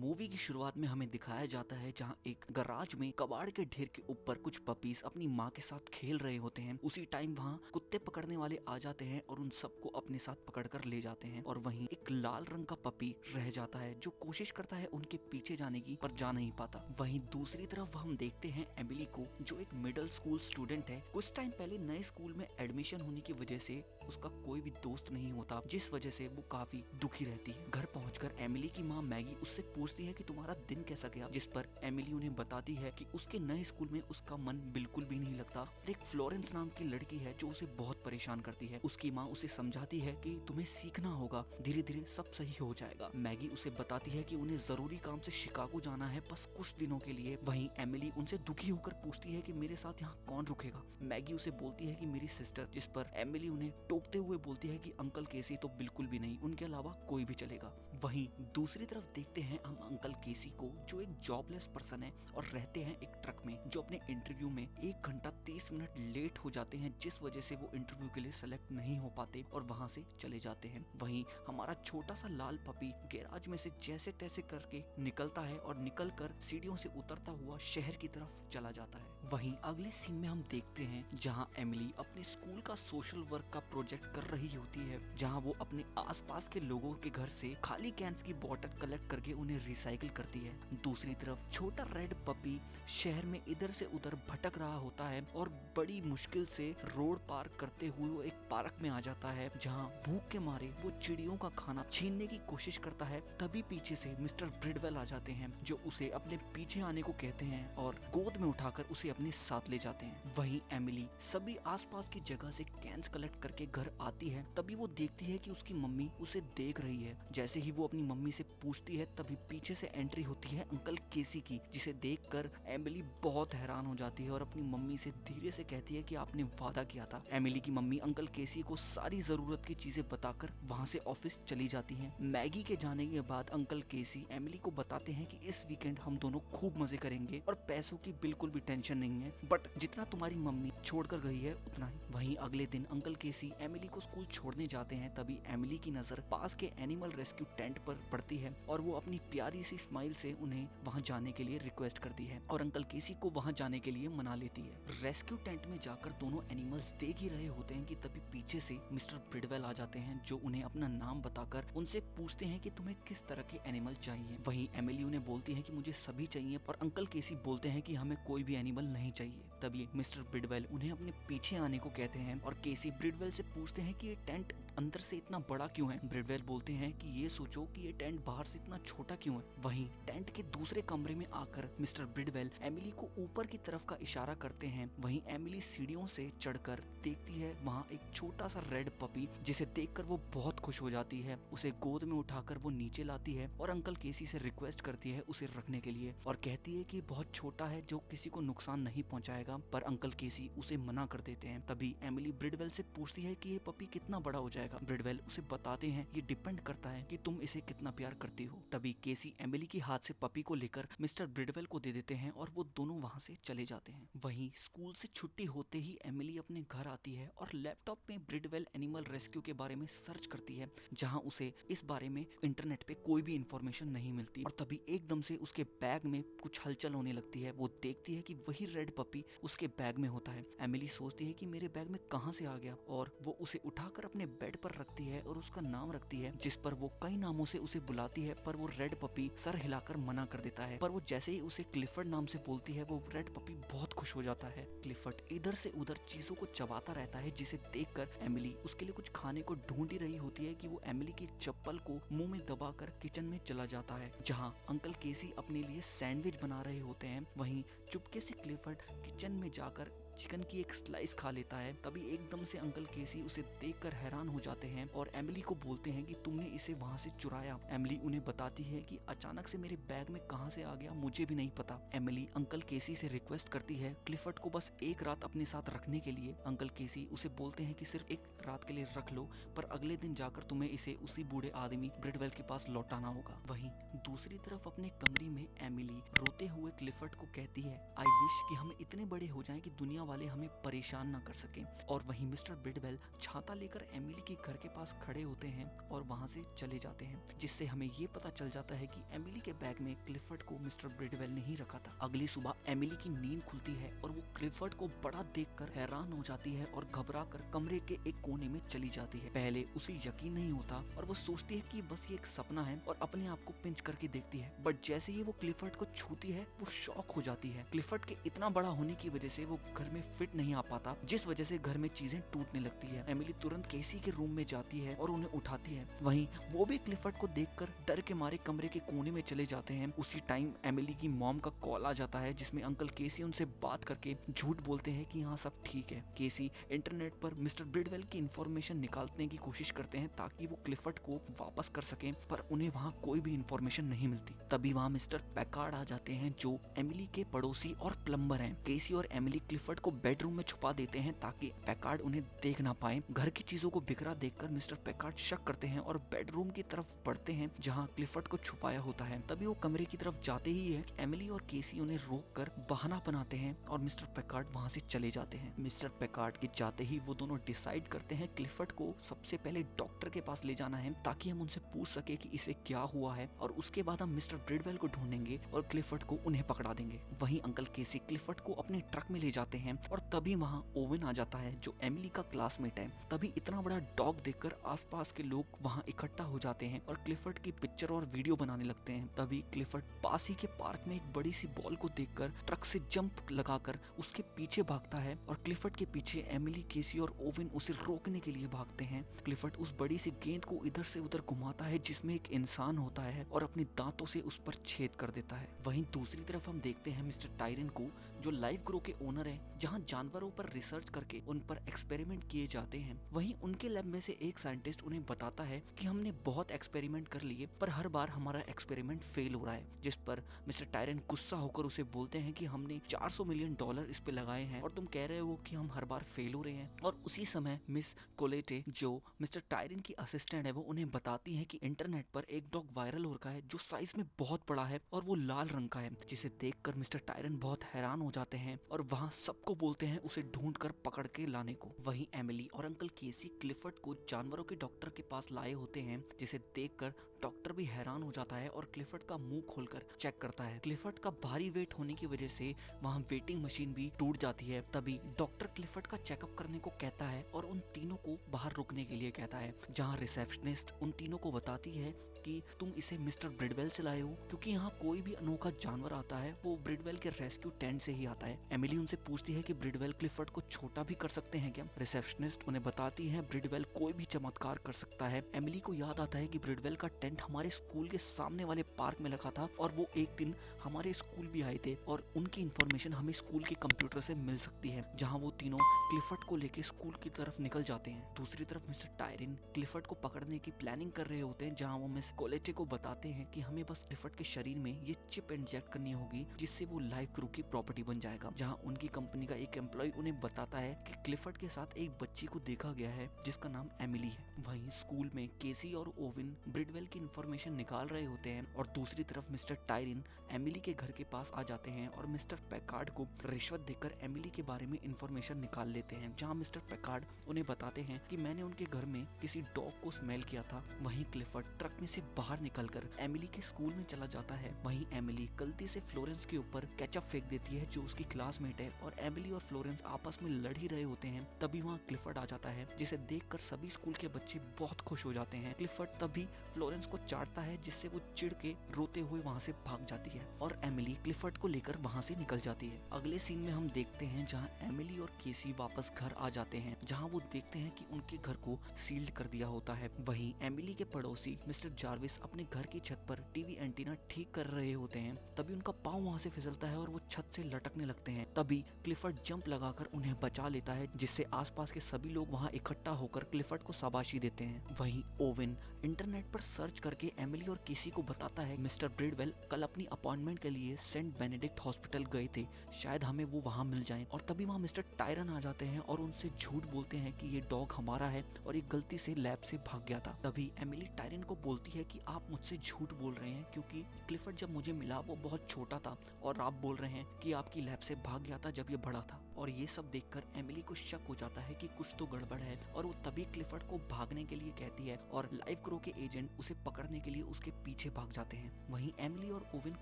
Movie की शुरुआत में हमें दिखाया जाता है जहां एक गराज में कबाड़ के ढेर के ऊपर कुछ पपीज अपनी माँ के साथ खेल रहे होते हैं। उसी टाइम वहां कुत्ते पकड़ने वाले आ जाते हैं और उन सबको अपने साथ पकड़कर ले जाते हैं और वहीं एक लाल रंग का पपी रह जाता है जो कोशिश करता है उनके पीछे जाने की पर जा नहीं पाता। वहीं दूसरी तरफ हम देखते हैं एमिली को जो एक मिडिल स्कूल स्टूडेंट है। कुछ टाइम पहले नए स्कूल में एडमिशन होने की वजह से उसका कोई भी दोस्त नहीं होता, जिस वजह से वो काफी दुखी रहती है। घर पहुंचकर एमिली की माँ मैगी उससे पूछती है कि तुम्हारा दिन कैसा गया, जिस पर एमिली उन्हें बताती है कि उसके नए स्कूल में उसका मन बिल्कुल भी नहीं लगता और एक फ्लोरेंस नाम की लड़की है जो उसे बहुत परेशान करती है। उसकी माँ उसे समझाती है कि तुम्हें सीखना होगा, धीरे धीरे सब सही हो जाएगा। मैगी उसे बताती है कि उन्हें जरूरी काम से शिकागो जाना है, बस कुछ दिनों के लिए। वहीं एमिली उनसे दुखी होकर पूछती है कि मेरे साथ यहाँ कौन रुकेगा। मैगी उसे बोलती है कि मेरी सिस्टर, जिस पर एमिली उन्हें टोकते हुए बोलती है कि अंकल केसी तो बिल्कुल भी नहीं, उनके अलावा कोई भी चलेगा। वहीं दूसरी तरफ देखते हैं हम अंकल केसी को जो एक जॉबलेस पर्सन है और रहते हैं एक ट्रक में, जो अपने इंटरव्यू में 1 घंटा 30 मिनट लेट हो जाते हैं, जिस वजह से वो इंटरव्यू के लिए सेलेक्ट नहीं हो पाते और वहां से चले जाते हैं। वहीं हमारा छोटा सा लाल पपी गैराज में से जैसे तैसे करके निकलता है और निकलकर सीढ़ियों से उतरता हुआ शहर की तरफ चला जाता है। वहीं अगले सीन में हम देखते हैं जहां एमिली अपने स्कूल का सोशल वर्क का प्रोजेक्ट कर रही होती है, जहां वो अपने आसपास के लोगों के घर से खाली कैंस की बोतल कलेक्ट करके उन्हें रिसाइकिल करती है। दूसरी तरफ छोटा रेड पपी शहर में इधर से उधर भटक रहा होता है और बड़ी मुश्किल से रोड पार करते हुए वो एक पार्क में आ जाता है, जहां भूख के मारे वो चिड़ियों का खाना छीनने की कोशिश करता है। तभी पीछे से मिस्टर ब्रिडवेल आ जाते हैं जो उसे अपने पीछे आने को कहते हैं और गोद में उठाकर उसे अपने साथ ले जाते हैं। वहीं एमिली सभी आसपास की जगह से कैंस कलेक्ट करके घर आती है। तभी वो देखती है कि उसकी मम्मी उसे देख रही है। जैसे ही वो अपनी मम्मी से पूछती है तभी पीछे से एंट्री होती है अंकल केसी की, जिसे देखकर एमिली बहुत हैरान हो जाती है और अपनी मम्मी से धीरे से कहती है कि आपने वादा किया था। एमिली की मम्मी अंकल केसी को सारी जरूरत की चीजें बताकर वहां से ऑफिस चली जाती हैं। मैगी के जाने के बाद अंकल केसी एमिली को बताते हैं कि इस वीकेंड हम दोनों खूब मजे करेंगे और पैसों की बिल्कुल भी टेंशन नहीं है, बट जितना तुम्हारी मम्मी छोड़कर गई है उतना ही। वहीं अगले दिन अंकल केसी एमिली को स्कूल छोड़ने जाते हैं। तभी एमिली की नजर पास के एनिमल रेस्क्यू टेंट पर पड़ती है और वो अपनी प्यारी सी स्माइल से उन्हें वहां जाने के लिए रिक्वेस्ट करती है और अंकल केसी को वहां जाने के लिए मना लेती है। रेस्क्यू टेंट में जाकर दोनों एनिमल्स देख ही रहे होते हैं कि तभी पीछे से मिस्टर ब्रिडवेल आ जाते हैं जो उन्हें अपना नाम बताकर उनसे पूछते हैं कि तुम्हें किस तरह के एनिमल चाहिए। वहीं एमिली उन्हें बोलती है कि मुझे सभी चाहिए और अंकल केसी बोलते हैं कि हमें कोई भी एनिमल नहीं चाहिए। तभी मिस्टर ब्रिडवेल उन्हें अपने पीछे आने को कहते हैं और केसी ब्रिडवेल से पूछते हैं कि ये टेंट अंदर से इतना बड़ा क्यों है। ब्रिडवेल बोलते हैं कि ये सोचो कि ये टेंट बाहर से इतना छोटा क्यों है। वहीं टेंट के दूसरे कमरे में आकर मिस्टर ब्रिडवेल एमिली को ऊपर की तरफ का इशारा करते हैं। वहीं एमिली सीढ़ियों से चढ़कर देखती है वहां एक छोटा सा रेड पपी, जिसे देखकर वो बहुत खुश हो जाती है। उसे गोद में उठाकर वो नीचे लाती है और अंकल केसी से रिक्वेस्ट करती है उसे रखने के लिए और कहती है कि बहुत छोटा है जो किसी को नुकसान नहीं पहुंचाएगा, पर अंकल केसी उसे मना कर देते हैं। तभी एमिली ब्रिडवेल से पूछती है कि ये पपी कितना बड़ा हो जाएगा। ब्रिडवेल उसे बताते हैं ये डिपेंड करता है कि तुम इसे कितना प्यार करती हो। तभी केसी एमिली के हाथ से पपी को लेकर मिस्टर ब्रिडवेल को दे देते हैं और वो दोनों वहां से चले जाते हैं। वहीं स्कूल से छुट्टी होते ही एमिली अपने घर आती है और लैपटॉप में ब्रिडवेल एनिमल रेस्क्यू के बारे में सर्च करती है, जहां उसे इस बारे में इंटरनेट पे कोई भी इंफॉर्मेशन नहीं मिलती। और तभी एकदम से उसके बैग में कुछ हलचल होने लगती है। वो देखती है कि वही रेड पपी उसके बैग में होता है। एमिली सोचती है कि मेरे बैग में कहां से आ गया और वो उसे उठाकर अपने बेड पर रखती है और उसका नाम रखती है, जिस पर वो कई नामों से उसे बुलाती है, पर वो रेड पपी सर हिलाकर मना कर देता है। पर वो जैसे ही उसे क्लिफर्ड नाम से बोलती है वो रेड पपी बहुत खुश हो जाता है। क्लिफर्ड इधर से उधर चीजों को चबाता रहता है, जिसे देखकर एमिली उसके लिए कुछ खाने को ढूंढ ही रही होती है कि वो एमिली की चप्पल को मुंह में दबाकर किचन में चला जाता है, जहां अंकल केसी अपने लिए सैंडविच बना रहे होते हैं। वहीं चुपके से क्लिफर्ड किचन में जाकर चिकन की एक स्लाइस खा लेता है। तभी एकदम से अंकल केसी उसे देखकर हैरान हो जाते हैं और एमिली को बोलते हैं कि तुमने इसे वहां से चुराया। एमिली उन्हें बताती है कि अचानक से मेरे बैग में कहां से आ गया मुझे भी नहीं पता। एमिली अंकल केसी से रिक्वेस्ट करती है क्लिफर्ड को बस एक रात अपने साथ रखने के लिए। अंकल केसी उसे बोलते हैं कि सिर्फ एक रात के लिए रख लो, पर अगले दिन जाकर तुम्हें इसे उसी बूढ़े आदमी ब्रिडवेल के पास लौटाना होगा। वहीं दूसरी तरफ अपने कमरे में एमिली रोते हुए क्लिफर्ड को कहती है आई विश कि हम इतने बड़े हो जाएं कि दुनिया वाले हमें परेशान ना कर सकें। और वहीं मिस्टर ब्रिडवेल छाता लेकर एमिली के घर के पास खड़े होते हैं और वहां से चले जाते हैं, जिससे हमें ये पता चल जाता है कि एमिली के बैग में क्लिफर्ड को मिस्टर ब्रिडवेल ने ही रखा था। अगली सुबह एमिली की नींद खुलती है और वो क्लिफर्ड को बड़ा देखकर हैरान हो जाती है और घबरा कर कमरे के एक कोने में चली जाती है। पहले उसे यकीन नहीं होता और वो सोचती है कि बस ये एक सपना है और अपने आप को पिंच करके देखती है, बट जैसे ही वो क्लिफर्ड को छूती है वो शॉक हो जाती है। क्लिफर्ड के इतना बड़ा होने की वजह से वो घर में फिट नहीं आ पाता, जिस वजह से घर में चीजें टूटने लगती है। एमिली तुरंत केसी के रूम में जाती है और उन्हें उठाती है। वहीं वो भी क्लिफर्ड को देखकर डर के मारे कमरे के कोने में चले जाते हैं। उसी टाइम एमिली की मॉम का कॉल आ जाता है, जिसमें अंकल केसी उनसे बात करके झूठ बोलते हैं कि हाँ सब ठीक है। केसी इंटरनेट पर मिस्टर ब्रिडवेल की इंफॉर्मेशन निकालने की कोशिश करते हैं ताकि वो क्लिफर्ड को वापस कर सकें, पर उन्हें वहाँ कोई भी इंफॉर्मेशन नहीं मिलती। तभी वहाँ मिस्टर पैकार्ड आ जाते हैं जो एमिली के पड़ोसी और प्लम्बर हैं। केसी और एमिली क्लिफर्ड को बेडरूम में छुपा देते हैं ताकि पैकार्ड उन्हें देख ना पाए। घर की चीजों को बिखरा देखकर मिस्टर पैकार्ड शक करते हैं और बेडरूम की तरफ बढ़ते हैं जहाँ क्लिफर्ड को छुपाया होता है। तभी वो कमरे की तरफ जाते ही है, एमिली और केसी उन्हें रोककर बहाना बनाते हैं और मिस्टर पैकार्ड वहाँ से चले जाते हैं। मिस्टर पैकार्ड के जाते ही वो दोनों डिसाइड करते हैं क्लिफर्ड को सबसे पहले डॉक्टर के पास ले जाना है ताकि हम उनसे पूछ सके कि इसे क्या हुआ है, और उसके बाद हम मिस्टर ब्रिडवेल को ढूंढेंगे और क्लिफर्ड को उन्हें पकड़ा देंगे। वहीं अंकल केसी क्लिफर्ड को अपने ट्रक में ले जाते हैं और तभी वहाँ ओवन आ जाता है जो एमिली का क्लासमेट है। तभी इतना बड़ा डॉग देखकर आसपास के लोग वहाँ इकट्ठा हो जाते हैं और क्लिफर्ड की पिक्चर और वीडियो बनाने लगते हैं। तभी क्लिफर्ड पास ही के पार्क में एक बड़ी सी बॉल को देखकर ट्रक से जंप लगाकर उसके पीछे भागता है और क्लिफर्ड के पीछे एमिली, केसी और ओवन उसे रोकने के लिए भागते हैं। क्लिफर्ड उस बड़ी सी गेंद को इधर से उधर घुमाता है जिसमें एक इंसान होता है और अपने दांतों से उस पर छेद कर देता है। वहीं दूसरी तरफ हम देखते हैं मिस्टर टायरन को जो लाइफ ग्रो के ओनर है, जहां जानवरों पर रिसर्च करके उन पर एक्सपेरिमेंट किए जाते हैं। वहीं उनके लैब में से एक साइंटिस्ट उन्हें बताता है कि हमने बहुत एक्सपेरिमेंट कर लिए पर हर बार हमारा एक्सपेरिमेंट फेल हो रहा है, जिस पर मिस्टर टायरन गुस्सा होकर उसे बोलते हैं कि हमने $400 मिलियन इस पे लगाए हैं और तुम कह रहे हो कि हम हर बार फेल हो रहे हैं। और उसी समय मिस कोलेटे जो मिस्टर टायरन की असिस्टेंट है वो उन्हें बताती है कि इंटरनेट पर एक डॉग वायरल हो रखा है जो साइज में बहुत बड़ा है और वो लाल रंग का है, जिसे देखकर मिस्टर टायरन बहुत हैरान हो जाते हैं और वहाँ सबको बोलते हैं उसे ढूंढ कर पकड़ के लाने को। वहीं एमिली और अंकल केसी क्लिफर्ड को जानवरों के डॉक्टर के पास लाए होते हैं, जिसे देखकर डॉक्टर भी हैरान हो जाता है और क्लिफर्ड का मुंह खोलकर चेक करता है। क्लिफर्ड का भारी वेट होने की वजह से वहाँ वेटिंग मशीन भी टूट जाती है। तभी डॉक्टर क्लिफर्ड का चेकअप करने को कहता है और उन तीनों को बाहर रुकने के लिए कहता है, जहाँ रिसेप्शनिस्ट उन तीनों को बताती है कि तुम इसे मिस्टर ब्रिडवेल से लाए हो, क्योंकि यहाँ कोई भी अनोखा जानवर आता है वो ब्रिडवेल के रेस्क्यू टेंट से ही आता है। एमिली उनसे पूछती है कि ब्रिडवेल क्लिफर्ड को छोटा भी कर सकते हैं क्या। रिसेप्शनिस्ट उन्हें बताती है ब्रिडवेल कोई भी चमत्कार कर सकता है। एमिली को याद आता है कि ब्रिडवेल का टेंट हमारे स्कूल के सामने वाले पार्क में लगा था और वो एक दिन हमारे स्कूल भी आए थे और उनकी इन्फॉर्मेशन हमें स्कूल के कंप्यूटर से मिल सकती है। जहाँ वो तीनों क्लिफर्ड को लेके स्कूल की तरफ निकल जाते हैं। दूसरी तरफ मिस्टर टायरन क्लिफर्ड को पकड़ने की प्लानिंग कर रहे होते हैं, जहाँ वो मिस कोलेटे को बताते हैं कि हमें बस क्लिफर्ड के शरीर में ये चिप इंजेक्ट करनी होगी जिससे वो लाइफ ग्रो की प्रॉपर्टी बन जाएगा। जहाँ उनकी कंपनी का एक एम्प्लॉय उन्हें बताता है कि क्लिफर्ड के साथ एक बच्ची को देखा गया है जिसका नाम एमिली है। वहीं स्कूल में केसी और ओवन ब्रिडवेल की इंफॉर्मेशन निकाल रहे होते हैं और दूसरी तरफ मिस्टर टायरन एमिली के घर के पास आ जाते हैं और मिस्टर पैकार्ड को रिश्वत देकर एमिली के बारे में इंफॉर्मेशन निकाल लेते हैं। जहाँ मिस्टर पैकार्ड उन्हें बताते हैं कि मैंने उनके घर में किसी डॉग को स्मेल किया था। वहीं क्लिफर्ड ट्रक में से बाहर निकलकर एमिली के स्कूल में चला जाता है। वहीं एमिली गलती से फ्लोरेंस के ऊपर केचप फेंक देती है जो उसकी क्लासमेट है और एमिली और फ्लोरेंस आपस में लड़ ही रहे होते हैं। तभी वहाँ क्लिफर्ड आ जाता है जिसे देखकर सभी स्कूल के बच्चे बहुत खुश हो जाते हैं। क्लिफर्ड तभी फ्लोरेंस को चाटता है जिससे वो चिढ़ के रोते हुए वहाँ से भाग जाती है और एमिली क्लिफर्ड को लेकर वहाँ से निकल जाती है। अगले सीन में हम देखते हैं जहाँ एमिली और केसी वापस घर आ जाते हैं, जहाँ वो देखते हैं कि उनके घर को सील्ड कर दिया होता है। वहीं एमिली के पड़ोसी मिस्टर जार्विस अपने घर की छत पर टीवी एंटीना ठीक कर रहे होते हैं। तभी उनका पाँव वहाँ से फिसलता है और वो छत से लटकने लगते हैं। तभी क्लिफर्ड जंप लगाकर उन्हें बचा लेता है, जिससे आसपास के सभी लोग वहाँ इकट्ठा होकर क्लिफर्ड को शाबाशी देते हैं। वहीं ओवन इंटरनेट पर सर्च करके एमिली और केसी को बताता है मिस्टर ब्रिडवेल कल अपनी अपॉइंटमेंट के लिए सेंट बेनेडिक्ट हॉस्पिटल गए थे, शायद हमें वो वहाँ मिल जाए। और तभी वहाँ मिस्टर टायरन आ जाते हैं और उनसे झूठ बोलते हैं कि ये डॉग हमारा है और ये गलती से लैब से भाग गया था। तभी एमिली टायरन को बोलती है कि आप मुझसे झूठ बोल रहे हैं क्योंकि क्लिफर्ड जब मुझे मिला वो बहुत छोटा था और आप बोल रहे हैं कि आपकी लैब से भाग गया था जब ये बड़ा था। और ये सब देखकर एमिली को शक हो जाता है कि कुछ तो गड़बड़ है और वो तभी क्लिफर्ड को भागने के लिए कहती है और लाइफ ग्रो के एजेंट उसे पकड़ने के लिए उसके पीछे भाग जाते हैं। वहीं एमिली और ओवेन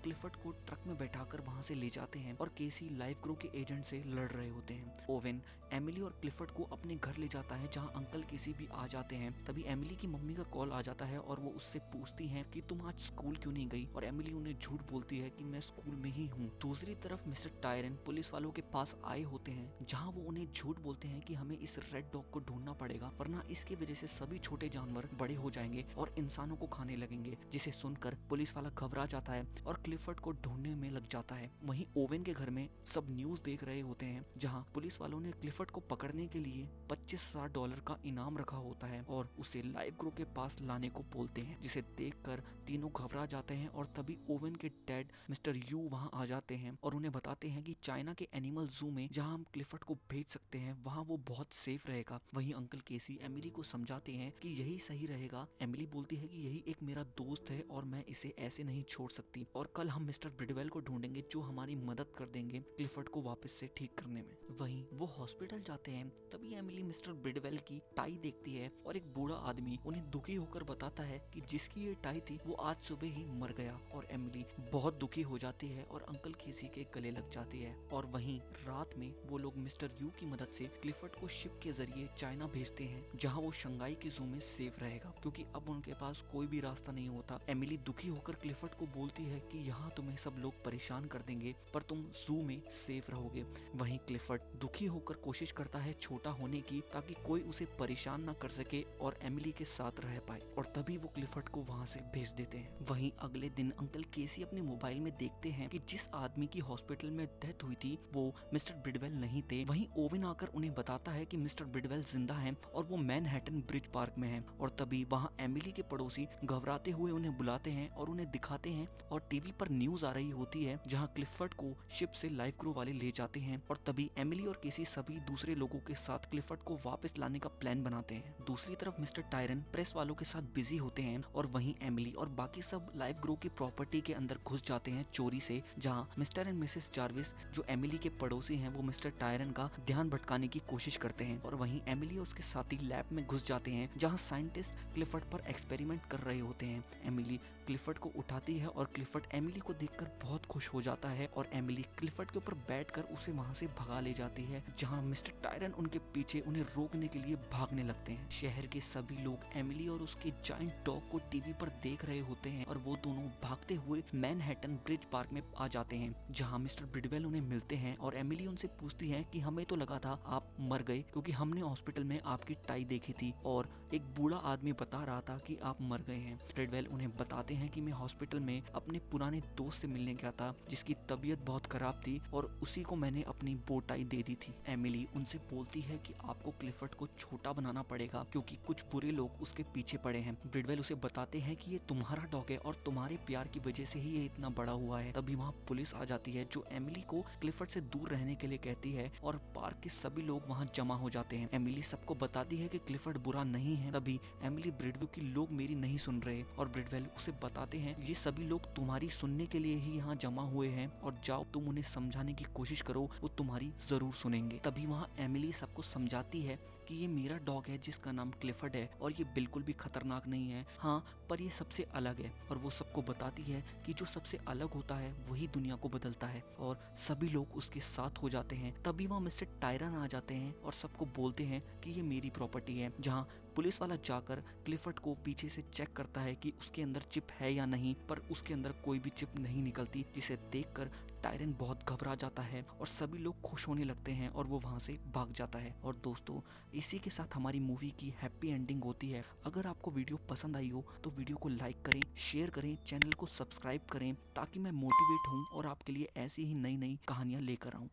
क्लिफर्ड को ट्रक में बैठाकर वहां से ले जाते हैं और केसी लाइफ ग्रो के एजेंट से लड़ रहे होते हैं। ओवेन एमिली और क्लिफर्ड को अपने घर ले जाता है जहां अंकल केसी भी आ जाते हैं। तभी एमिली की मम्मी का कॉल आ जाता है और वो उससे पूछती हैं कि तुम आज स्कूल क्यों नहीं गई, और एमिली उन्हें झूठ बोलती है कि मैं स्कूल में ही हूँ। दूसरी तरफ मिस्टर टायरन पुलिस वालों के पास आए होते हैं जहाँ वो उन्हें झूठ बोलते हैं कि हमें इस रेड डॉग को ढूंढना पड़ेगा वरना इसकी वजह से सभी छोटे जानवर बड़े हो जाएंगे और इंसानों को खाने लगेंगे। जिसे सुनकर पुलिस वाला घबरा जाता है और क्लिफर्ड को ढूंढने में लग जाता है। वहीं ओवेन के घर में सब न्यूज देख रहे होते हैं जहाँ पुलिस वालों ने क्लिफर्ड को पकड़ने के लिए $25,000 का इनाम रखा होता है और उसे लाइफ ग्रो के पास लाने को बोलते हैं, जिसे देखकर तीनों घबरा जाते हैं। और तभी ओवेन के डैड मिस्टर यू वहां आ जाते हैं और उन्हें बताते हैं कि चाइना के एनिमल जू में जहां हम क्लिफर्ड को भेज सकते हैं वहां वो बहुत सेफ रहेगा। वहीं अंकल केसी एमिली को समझाते हैं कि यही सही रहेगा। एमिली बोलती है कि यही एक मेरा दोस्त है और मैं इसे ऐसे नहीं छोड़ सकती और कल हम मिस्टर ब्रिडवेल को ढूंढेंगे जो हमारी मदद कर देंगे क्लिफर्ड को वापस से ठीक करने में। वहीं वो हॉस्पिटल जाते हैं तभी एमिली मिस्टर ब्रिडवेल की टाई देखती है और एक बूढ़ा आदमी उन्हें दुखी होकर बताता है कि जिसकी ये टाई थी वो आज सुबह ही मर गया। और एमिली बहुत दुखी हो जाती है और अंकल केसी के गले लग जाती है। और वहीं रात में वो लोग मिस्टर यू की मदद से क्लिफर्ड को शिप के जरिए चाइना भेजते हैं जहां वो शंघाई के जू में सेफ रहेगा क्योंकि अब उनके पास कोई भी रास्ता नहीं होता। एमिली दुखी होकर क्लिफर्ड को बोलती है कि यहाँ तुम्हें सब लोग परेशान कर देंगे पर तुम जू में सेफ रहोगे। वहीं क्लिफर्ड दुखी होकर कोशिश करता है छोटा होने की ताकि कोई उसे परेशान ना कर सके और एमिली के साथ रह पाए और तभी वो क्लिफर्ड को वहां से भेज देते हैं। वहीं अगले दिन अंकल केसी अपने मोबाइल में देखते हैं कि जिस आदमी की हॉस्पिटल में डेथ हुई थी वो मिस्टर ब्रिडवेल नहीं थे। वहीं ओवेन आकर उन्हें बताता है कि मिस्टर ब्रिडवेल जिंदा हैं और वो मैनहट्टन ब्रिज पार्क में हैं। और तभी वहां एमिली के पड़ोसी घबराते हुए उन्हें बुलाते हैं और उन्हें दिखाते हैं और टीवी पर न्यूज आ रही होती है जहां क्लिफर्ड को शिप से लाइफ ग्रो वाले ले जाते हैं। और तभी एमिली और केसी सभी दूसरे लोगों के साथ क्लिफर्ड को वापस लाने का प्लान बनाते हैं। दूसरी तरफ मिस्टर टायरन प्रेस वालों के साथ बिजी होते हैं और वहीं एमिली और बाकी सब लाइफ ग्रो की प्रॉपर्टी के अंदर घुस जाते हैं चोरी से, जहां मिस्टर एंड मिसेस जार्विस जो एमिली के पड़ोसी हैं वो मिस्टर टायरन का ध्यान भटकाने की कोशिश करते हैं। और वहीं एमिली और उसके साथी लैब में घुस जाते हैं जहां साइंटिस्ट क्लिफर्ड पर एक्सपेरिमेंट कर रहे होते हैं। एमिली क्लिफर्ड को उठाती है और क्लिफर्ड एमिली को देखकर बहुत खुश हो जाता है और एमिली क्लिफर्ड के ऊपर बैठकर उसे वहां से भगा ले जाती है जहां मिस्टर टायरन उनके पीछे उन्हें रोकने के लिए भागने लगते हैं। शहर के सभी लोग एमिली और उसके जायंट डॉग को टीवी पर देख रहे होते हैं और वो दोनों भागते हुए मैनहट्टन ब्रिज पार्क में आ जाते हैं जहां मिस्टर ब्रिडवेल उन्हें मिलते हैं और एमिली उनसे पूछती है कि हमें तो लगा था आप मर गए क्योंकि हमने हॉस्पिटल में आपकी टाई देखी थी और एक बूढ़ा आदमी बता रहा था कि आप मर गए हैं। ब्रिडवेल उन्हें बताते हैं कि मैं हॉस्पिटल में अपने पुराने दोस्त से मिलने गया था जिसकी तबीयत बहुत खराब थी और उसी को मैंने अपनी बोटाई दे दी थी। एमिली उनसे बोलती है कि आपको क्लिफर्ड को छोटा बनाना पड़ेगा क्योंकि कुछ बुरे लोग उसके पीछे पड़े हैं। ब्रिडवेल उसे बताते हैं कि ये तुम्हारा डॉग है और तुम्हारे प्यार की वजह से ही ये इतना बड़ा हुआ है। तभी वहाँ पुलिस आ जाती है जो एमिली को क्लिफर्ड से दूर रहने के लिए कहती है और पार्क के सभी लोग वहाँ जमा हो जाते हैं। एमिली सबको बताती है कि क्लिफर्ड बुरा नहीं है। तभी एमिली ब्रिडवेल की लोग मेरी नहीं सुन रहे और ब्रिडवेल उसे बताते हैं ये सभी लोग तुम्हारी सुनने के लिए ही यहाँ जमा हुए हैं और जाओ तुम उन्हें समझाने की कोशिश करो, वो तुम्हारी जरूर सुनेंगे। तभी वहाँ एमिली सबको समझाती है कि ये मेरा डॉग है जिसका नाम क्लिफर्ड है और ये बिल्कुल भी खतरनाक नहीं है, हाँ पर ये सबसे अलग है। और वो सबको बताती है कि जो सबसे अलग होता है वही दुनिया को बदलता है और सभी लोग उसके साथ हो जाते हैं। तभी वहाँ मिस्टर टायरन आ जाते हैं और सबको बोलते हैं कि ये मेरी प्रॉपर्टी है। जहाँ पुलिस वाला जाकर क्लिफर्ड को पीछे से चेक करता है कि उसके अंदर चिप है या नहीं, पर उसके अंदर कोई भी चिप नहीं निकलती, जिसे देखकर टायरन बहुत घबरा जाता है और सभी लोग खुश होने लगते हैं और वो वहाँ से भाग जाता है। और दोस्तों इसी के साथ हमारी मूवी की हैप्पी एंडिंग होती है। अगर आपको वीडियो पसंद आई हो तो वीडियो को लाइक करें, शेयर करें, चैनल को सब्सक्राइब करें ताकि मैं मोटिवेट हूँ और आपके लिए ऐसी ही नई नई कहानियाँ लेकर आऊँ।